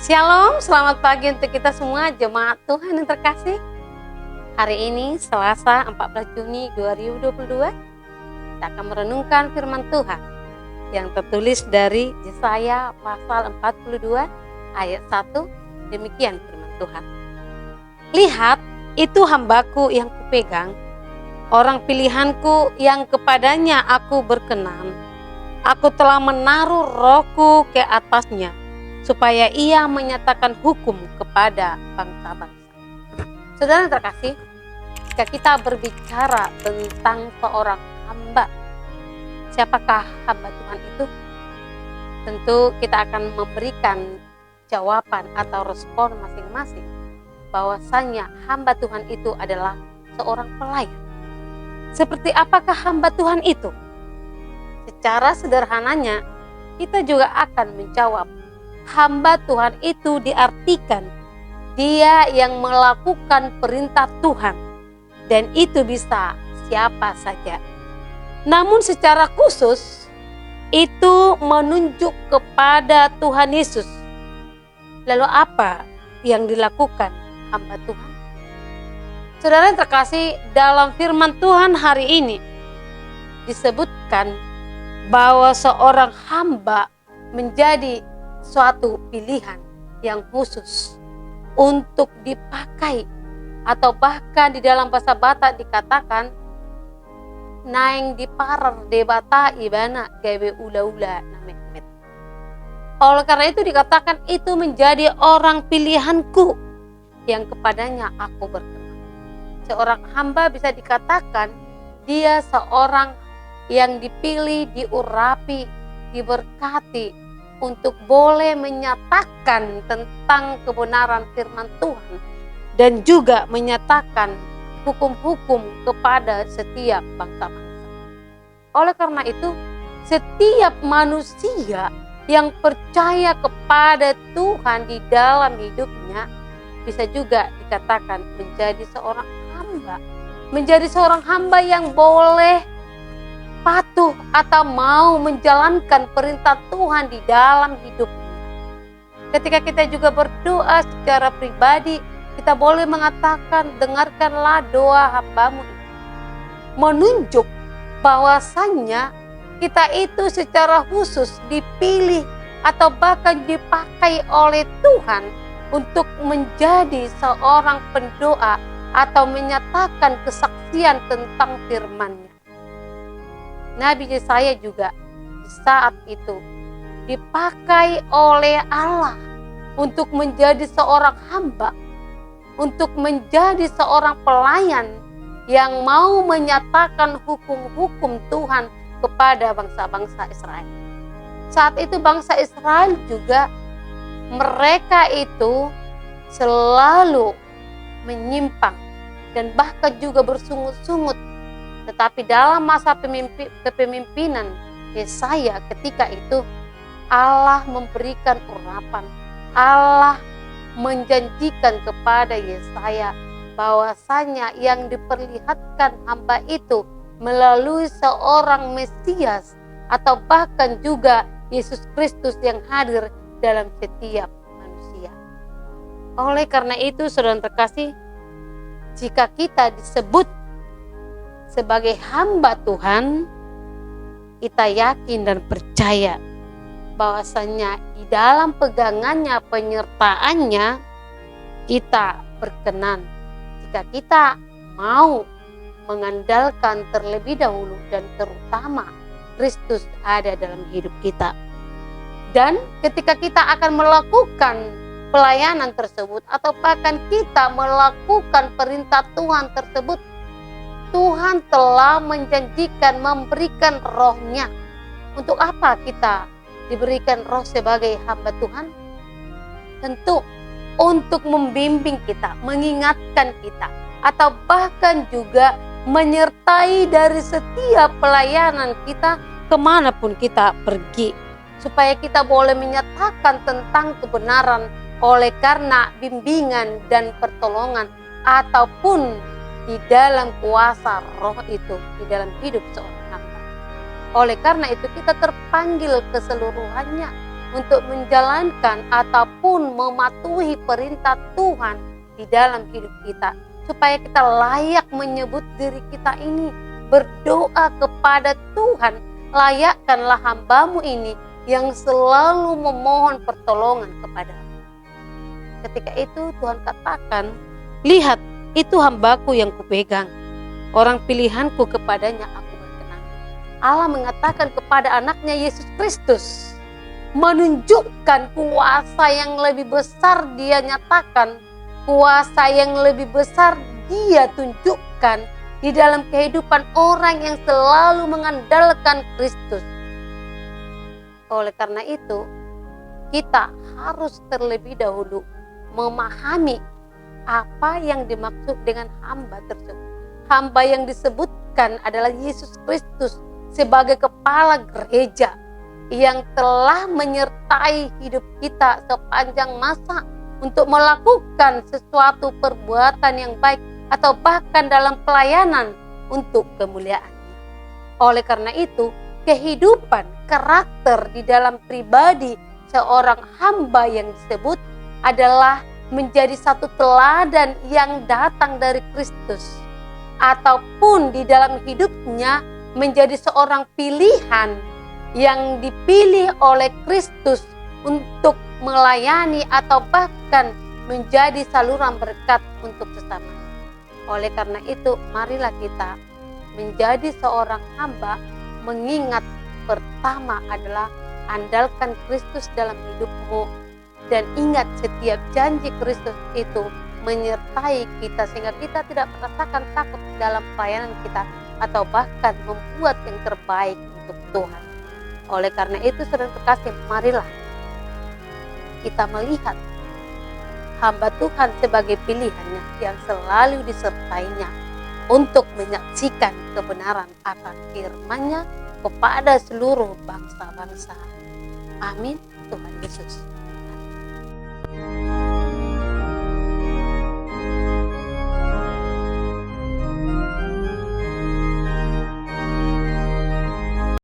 Shalom, selamat pagi untuk kita semua jemaat Tuhan yang terkasih. Hari ini Selasa 14 Juni 2022 kita akan merenungkan firman Tuhan yang tertulis dari Yesaya pasal 42 ayat 1. Demikian firman Tuhan. Lihat, itu hambaku yang kupegang, orang pilihanku yang kepadanya aku berkenan. Aku telah menaruh rohku ke atasnya, supaya ia menyatakan hukum kepada bangsa-bangsa. Saudara yang terkasih, jika kita berbicara tentang seorang hamba, siapakah hamba Tuhan itu? Tentu kita akan memberikan jawaban atau respon masing-masing bahwasanya hamba Tuhan itu adalah seorang pelayan. Seperti apakah hamba Tuhan itu? Secara sederhananya, kita juga akan menjawab, hamba Tuhan itu diartikan dia yang melakukan perintah Tuhan, dan itu bisa siapa saja. Namun secara khusus itu menunjuk kepada Tuhan Yesus. Lalu apa yang dilakukan hamba Tuhan? Saudara yang terkasih, dalam firman Tuhan hari ini disebutkan bahwa seorang hamba menjadi suatu pilihan yang khusus untuk dipakai, atau bahkan di dalam bahasa Batak dikatakan naing diparar debata ibana gawe ula-ula namet. Oleh karena itu dikatakan itu menjadi orang pilihanku yang kepadanya aku berkenan. Seorang hamba bisa dikatakan dia seorang yang dipilih, diurapi, diberkati untuk boleh menyatakan tentang kebenaran firman Tuhan dan juga menyatakan hukum-hukum kepada setiap bangsa-bangsa. Oleh karena itu, setiap manusia yang percaya kepada Tuhan di dalam hidupnya bisa juga dikatakan menjadi seorang hamba. Menjadi seorang hamba yang boleh patuh atau mau menjalankan perintah Tuhan di dalam hidupnya. Ketika kita juga berdoa secara pribadi, kita boleh mengatakan, dengarkanlah doa hambamu ini. Menunjuk bahwasannya kita itu secara khusus dipilih atau bahkan dipakai oleh Tuhan untuk menjadi seorang pendoa atau menyatakan kesaksian tentang firman-Nya. Nabi Yesaya juga di saat itu dipakai oleh Allah untuk menjadi seorang hamba, untuk menjadi seorang pelayan yang mau menyatakan hukum-hukum Tuhan kepada bangsa-bangsa Israel. Saat itu bangsa Israel juga mereka itu selalu menyimpang dan bahkan juga bersungut-sungut. Tetapi dalam masa kepemimpinan Yesaya ketika itu Allah memberikan urapan, Allah menjanjikan kepada Yesaya bahwasanya yang diperlihatkan hamba itu melalui seorang Mesias atau bahkan juga Yesus Kristus yang hadir dalam setiap manusia. Oleh karena itu, saudara terkasih, jika kita disebut sebagai hamba Tuhan, kita yakin dan percaya bahwasanya di dalam pegangannya, penyertaannya, kita berkenan jika kita mau mengandalkan terlebih dahulu dan terutama Kristus ada dalam hidup kita. Dan ketika kita akan melakukan pelayanan tersebut atau bahkan kita melakukan perintah Tuhan tersebut, Tuhan telah menjanjikan memberikan roh-Nya. Untuk apa kita diberikan roh sebagai hamba Tuhan? Tentu untuk membimbing kita, mengingatkan kita, atau bahkan juga menyertai dari setiap pelayanan kita kemanapun kita pergi. Supaya kita boleh menyatakan tentang kebenaran oleh karena bimbingan dan pertolongan ataupun di dalam kuasa roh itu di dalam hidup seorang hamba. Oleh karena itu kita terpanggil keseluruhannya untuk menjalankan ataupun mematuhi perintah Tuhan di dalam hidup kita. Supaya kita layak menyebut diri kita ini berdoa kepada Tuhan. Layakkanlah hambamu ini yang selalu memohon pertolongan kepadamu. Ketika itu Tuhan katakan, lihat itu hambaku yang kupegang. Orang pilihanku kepadanya aku berkenan. Allah mengatakan kepada anaknya Yesus Kristus. Menunjukkan kuasa yang lebih besar dia nyatakan. Kuasa yang lebih besar dia tunjukkan di dalam kehidupan orang yang selalu mengandalkan Kristus. Oleh karena itu, kita harus terlebih dahulu memahami apa yang dimaksud dengan hamba tersebut. Hamba yang disebutkan adalah Yesus Kristus sebagai kepala gereja yang telah menyertai hidup kita sepanjang masa untuk melakukan sesuatu perbuatan yang baik atau bahkan dalam pelayanan untuk kemuliaan-Nya. Oleh karena itu, kehidupan karakter di dalam pribadi seorang hamba yang disebut adalah menjadi satu teladan yang datang dari Kristus, ataupun di dalam hidupnya menjadi seorang pilihan yang dipilih oleh Kristus untuk melayani atau bahkan menjadi saluran berkat untuk sesama. Oleh karena itu, marilah kita menjadi seorang hamba, mengingat pertama adalah andalkan Kristus dalam hidupmu, dan ingat setiap janji Kristus itu menyertai kita sehingga kita tidak merasakan takut dalam pelayanan kita atau bahkan membuat yang terbaik untuk Tuhan. Oleh karena itu, saudara terkasih, marilah kita melihat hamba Tuhan sebagai pilihannya yang selalu disertainya untuk menyaksikan kebenaran akan firman-Nya kepada seluruh bangsa-bangsa. Amin. Tuhan Yesus.